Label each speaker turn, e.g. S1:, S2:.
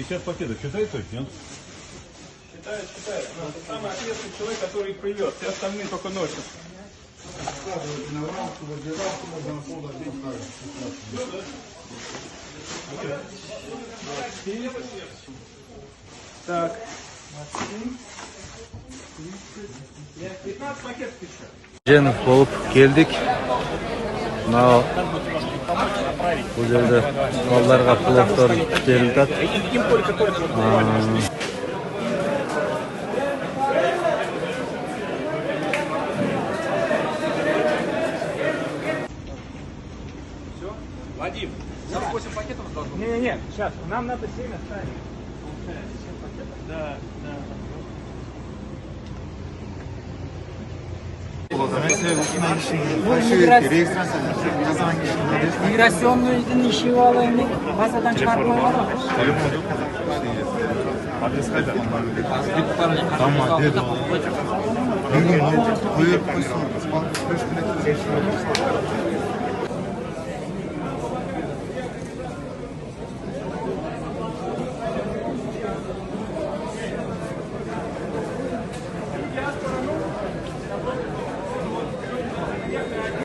S1: 50 пакетов считает точно, нет?
S2: Считает. Но это самый ответственный человек, который их привез. Все остальные только носят. Так. 15 пакетов еще.
S3: Женов болып келдік. Мынау бұл жерде балаларға пловтар берілді.
S2: Вадим, 48 пакетов должно быть? Не, сейчас, нам надо 7 оставить. 7 пакетов? Да.
S4: Миграционный işi olayını basadan çıkartmaya var.
S5: Adres kaydı. Tamam, dedi. Bugün buyur,